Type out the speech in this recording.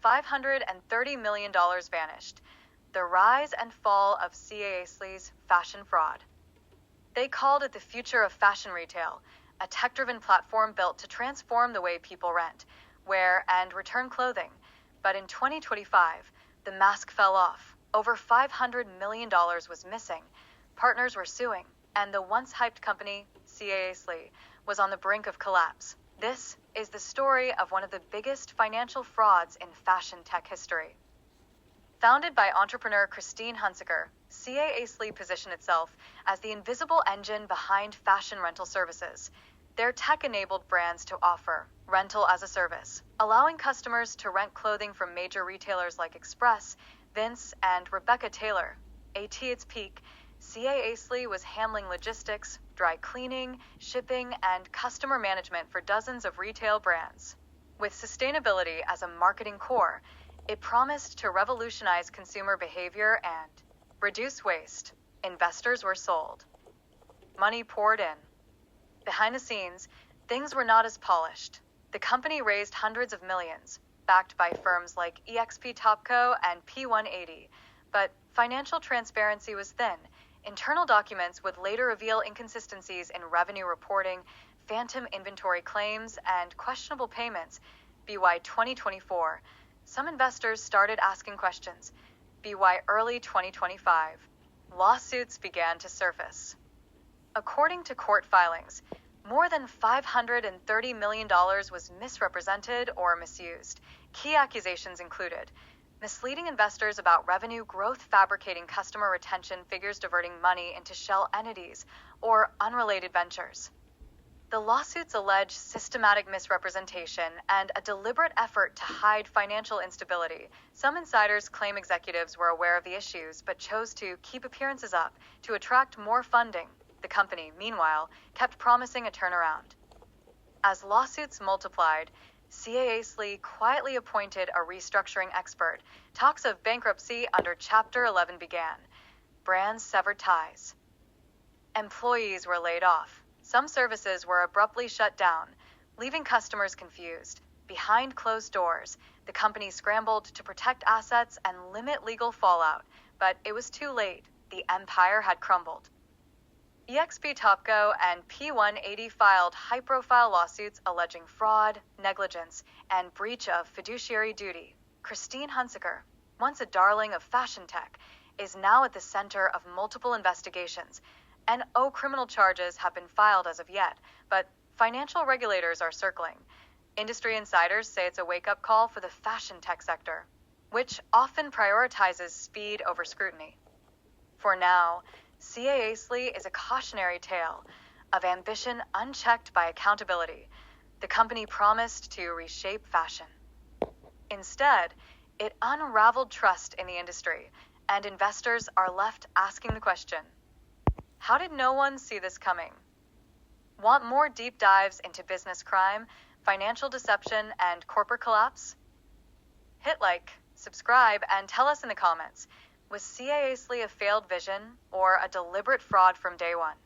$530 million vanished. The rise and fall of CaaStle's fashion fraud. They called it the future of fashion retail, a tech-driven platform built to transform the way people rent, wear, and return clothing. But in 2025, the mask fell off. Over $500 million was missing. Partners were suing, and the once hyped company, CaaStle, was on the brink of collapse. This is the story of one of the biggest financial frauds in fashion tech history. Founded by entrepreneur Christine Hunsaker, CaaStle positioned itself as the invisible engine behind fashion rental services. Their tech-enabled brands to offer rental as a service, allowing customers to rent clothing from major retailers like Express, Vince, and Rebecca Taylor. At its peak, CaaStle was handling logistics, dry cleaning, shipping, and customer management for dozens of retail brands. With sustainability as a marketing core, it promised to revolutionize consumer behavior and reduce waste. Investors were sold. Money poured in. Behind the scenes, things were not as polished. The company raised hundreds of millions, backed by firms like eXp Topco and P180, but financial transparency was thin. Internal documents would later reveal inconsistencies in revenue reporting, phantom inventory claims, and questionable payments. BY 2024, some investors started asking questions. BY early 2025, lawsuits began to surface. According to court filings, more than $530 million was misrepresented or misused. Key accusations included misleading investors about revenue growth, fabricating customer retention figures, diverting money into shell entities, or unrelated ventures. The lawsuits allege systematic misrepresentation and a deliberate effort to hide financial instability. Some insiders claim executives were aware of the issues but chose to keep appearances up to attract more funding. The company, meanwhile, kept promising a turnaround. As lawsuits multiplied, CaaStle quietly appointed a restructuring expert. Talks of bankruptcy under Chapter 11 began. Brands severed ties. Employees were laid off. Some services were abruptly shut down, leaving customers confused. Behind closed doors, the company scrambled to protect assets and limit legal fallout, but it was too late. The empire had crumbled. eXp Topco and P180 filed high-profile lawsuits alleging fraud, negligence, and breach of fiduciary duty. Christine Hunsaker, once a darling of fashion tech, is now at the center of multiple investigations. No criminal charges have been filed as of yet, but financial regulators are circling. Industry insiders say it's a wake-up call for the fashion tech sector, which often prioritizes speed over scrutiny. For now, CaaStle is a cautionary tale of ambition unchecked by accountability. The company promised to reshape fashion. Instead, it unraveled trust in the industry, and investors are left asking the question, how did no one see this coming? Want more deep dives into business crime, financial deception, and corporate collapse? Hit like, subscribe, and tell us in the comments. Was CaaStle a failed vision or a deliberate fraud from day one?